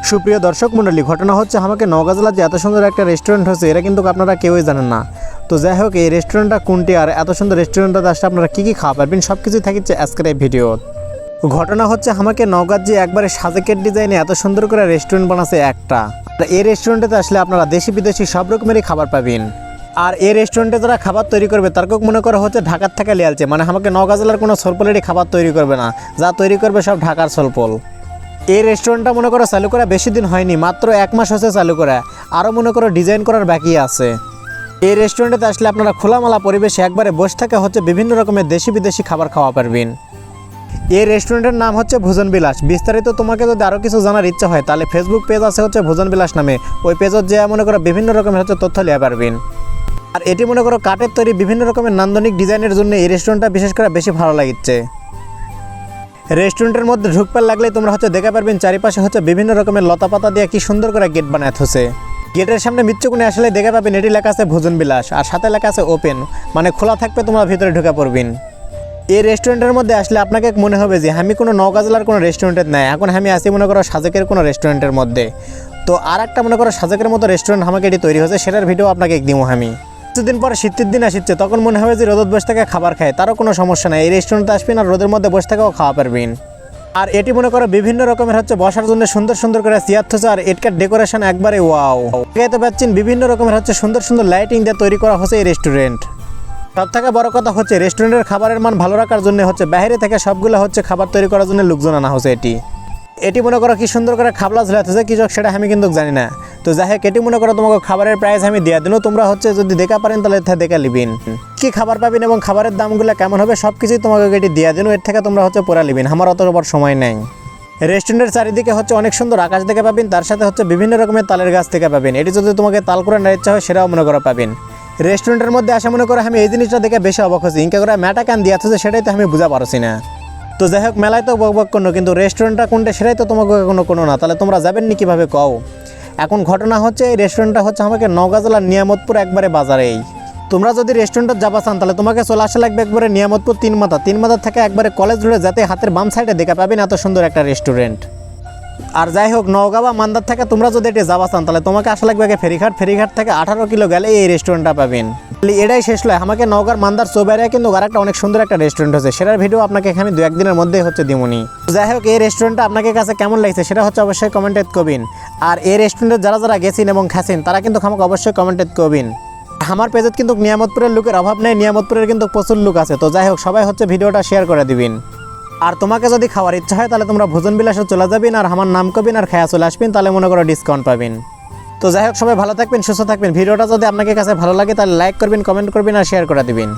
সুপ্রিয় দর্শক মণ্ডলী, ঘটনা হচ্ছে আমাকে নওগাঁ জেলার যে এত সুন্দর একটা রেস্টুরেন্ট হচ্ছে এটা কিন্তু আপনারা কেউই জানেন না। তো যাই হোক, এই রেস্টুরেন্টটা কোনটি আর এত সুন্দর রেস্টুরেন্টটাতে আসলে আপনারা কী কী খাওয়া পারবেন সব কিছুই থাকছে আজকের এই ভিডিও। ঘটনা হচ্ছে আমাকে নওগাঁর যে একবারে সাজেকের ডিজাইনে এত সুন্দর করে রেস্টুরেন্ট বানাচ্ছে একটা। এই রেস্টুরেন্টেতে আসলে আপনারা দেশি বিদেশি সব রকমেরই খাবার পাবেন। আর এই রেস্টুরেন্টে যারা খাবার তৈরি করবে তারকেও মনে করা হচ্ছে ঢাকার থেকে লিয়ালছে, মানে আমাকে নওগাঁ জেলার কোনো সলপলেরই খাবার তৈরি করবে না, যা তৈরি করবে সব ঢাকার সলপল। এই রেস্টুরেন্টটা মনে করো চালু করা বেশি দিন হয়নি, মাত্র 1 মাস হচ্ছে চালু করা, আরও মনে করো ডিজাইন করার বাকি আছে। এই রেস্টুরেন্টে আসলে আপনারা খোলামেলা পরিবেশে একবারে বসে থাকা হচ্ছে বিভিন্ন রকমের দেশি বিদেশি খাবার খাওয়া পারবেন। এই রেস্টুরেন্টের নাম হচ্ছে ভোজন বিলাস। বিস্তারিত তোমাকে যদি আরও কিছু জানার ইচ্ছা হয় তাহলে ফেসবুক পেজ আছে হচ্ছে ভোজন বিলাস নামে, ওই পেজত যে মনে করো বিভিন্ন রকমের হচ্ছে তথ্য লিয়া পারবেন। আর এটি মনে করো কাঠের তৈরি বিভিন্ন রকমের নান্দনিক ডিজাইনের জন্য এই রেস্টুরেন্টটা বিশেষ করে বেশি ভালো লাগছে। রেস্টুরেন্টের মধ্যে ঢুকবার লাগলে তোমরা হচ্ছে দেখতে পারবেন চারিপাশে হচ্ছে বিভিন্ন রকমের লতাপাতা দিয়ে কি সুন্দর করে গেট বানায় হচ্ছে। গেটের সামনে মৃত্যুকুণে আসলে দেখতে পাবেন এটি লেখা আছে ভোজন বিলাস, আর সাথে লেখা আছে ওপেন, মানে খোলা থাকবে, তোমরা ভিতরে ঢুকে পড়বেন। এই রেস্টুরেন্টের মধ্যে আসলে আপনাকে মনে হবে যে আমি কোনো নওগাঁ জেলার কোনো রেস্টুরেন্টের নাই, এখন আমি আসি মনে করো সাজেকের কোনো রেস্টুরেন্টের মধ্যে। তো আর একটা মনে করো সাজেকের মতো রেস্টুরেন্ট আমাকে এটি তৈরি হয়েছে, সেটার ভিডিও আপনাকে দিব আমি। কিছুদিন পরে শীতের দিন আসছে, তখন মনে হবে যে রোদের বসে থেকে খাবার খায়, তারও কোনো সমস্যা নাই, এই রেস্টুরেন্টে আসবেন আর রোদের মধ্যে বসে থেকেও খাওয়া পারবেন। আর এটি মনে করো বিভিন্ন রকমের হচ্ছে বসার জন্য সুন্দর সুন্দর করে চেয়ার থচ্ছে, আর এটার ডেকোরেশন একবারে ওয়াও। দেখতে পাচ্ছেন বিভিন্ন রকমের হচ্ছে সুন্দর সুন্দর লাইটিং দিয়ে তৈরি করা হচ্ছে এই রেস্টুরেন্ট। সব থেকে বড় কথা হচ্ছে রেস্টুরেন্টের খাবারের মান ভালো রাখার জন্য হচ্ছে বাইরে থেকে সবগুলো হচ্ছে খাবার তৈরি করার জন্য লোকজন আনা হচ্ছে। এটি মনে করো কি সুন্দর করে খাবলা ঝুলাতেছে কি সেটা আমি কিন্তু জানি না। তো যাই হোক, এটি মনে করো তোমাকে খাবারের প্রাইস আমি দিয়ে দিন, তোমরা হচ্ছে যদি দেখা পারেন তাহলে দেখা লিবেন কি খাবার পাবেন এবং খাবারের দামগুলো কেমন হবে সব কিছুই তোমাকে এটি দিয়ে দিন, এর থেকে তোমরা হচ্ছে পড়া লিবেন, আমার অত বড় সময় নেই। রেস্টুরেন্টের চারিদিকে হচ্ছে অনেক সুন্দর আকাশ দেখে পাবেন, তার সাথে হচ্ছে বিভিন্ন রকমের তালের গাছ থেকে পাবেন, এটি যদি তোমাকে তাল করে নেওয়ার ইচ্ছা হয় সেটাও মনে করো পাবেন। রেস্টুরেন্টের মধ্যে আসা মনে করো আমি এই জিনিসটা দেখে বেশি অবাক হচ্ছি, ইনকা করে ম্যাটা কান দিয়ে আছে সেটাই তো আমি বুঝা পারছি না। তো যাই হোক, মেলায় তো বক কোনো, কিন্তু রেস্টুরেন্টটা কোনটা সেটাই তো তোমাকে কোনো না, তাহলে তোমরা যাবেন নি কীভাবে কও। এখন ঘটনা হচ্ছে এই রেস্টুরেন্টটা হচ্ছে আমাকে নওগাঁ জেলার নিয়ামতপুর একবারে বাজারেই। তোমরা যদি রেস্টুরেন্টে যাবা চান তাহলে তোমাকে চলে আসা লাগবে একবারে নিয়ামতপুর 3 মাথা থেকে একবারে কলেজ রোডে যাতে হাতের বাম সাইডে দেখা পাবেন এত সুন্দর একটা রেস্টুরেন্ট। আর যাই হোক, নওগাঁ বা মান্দার থেকে তোমরা যদি এটি যাবা চান তাহলে তোমাকে আসা লাগবে ফেরিঘাট থেকে 18 কিলো গেলে এই রেস্টুরেন্টটা পাবেন। এটাই শেষ নয়, আমাকে নওগাঁর মান্দার চৌবাড়িয়া কিন্তু আর একটা অনেক সুন্দর একটা রেস্টুরেন্ট হচ্ছে, সেটার ভিডিও আপনাকে এখানে 2-1 দিনের মধ্যেই হচ্ছে দিমুনি। যাই হোক, এই রেস্টুরেন্টটা আপনাকে কাছে কেমন লাগছে সেটা হচ্ছে অবশ্যই কমেন্টে করবেন। আর এই রেস্টুরেন্টে যারা গেছেন এবং খাচ্ছেন তারা কিন্তু আমাকে অবশ্যই কমেন্টে করবেন। আমার পেজে কিন্তু নিয়ামতপুরের লোকের অভাব নেই, নিয়ামতপুরের কিন্তু প্রচুর লোক আছে। তো যাই হোক, সবাই হচ্ছে ভিডিওটা শেয়ার করে দিবেন। আর তোমাকে যদি খাওয়ার ইচ্ছা হয় তাহলে তোমরা ভোজন বিলাসে চলে যাবেন আর আমার নাম করবেন আর খায়া চলে আসবেন, তাহলে মনে করো ডিসকাউন্ট পাবেন। তো যাই হোক, সবাই ভালো থাকবেন, সুস্থ থাকবেন। ভিডিওটা যদি আপনাকে কাছে ভালো লাগে তাহলে লাইক করবেন, কমেন্ট করবেন আর শেয়ার করে দিবেন।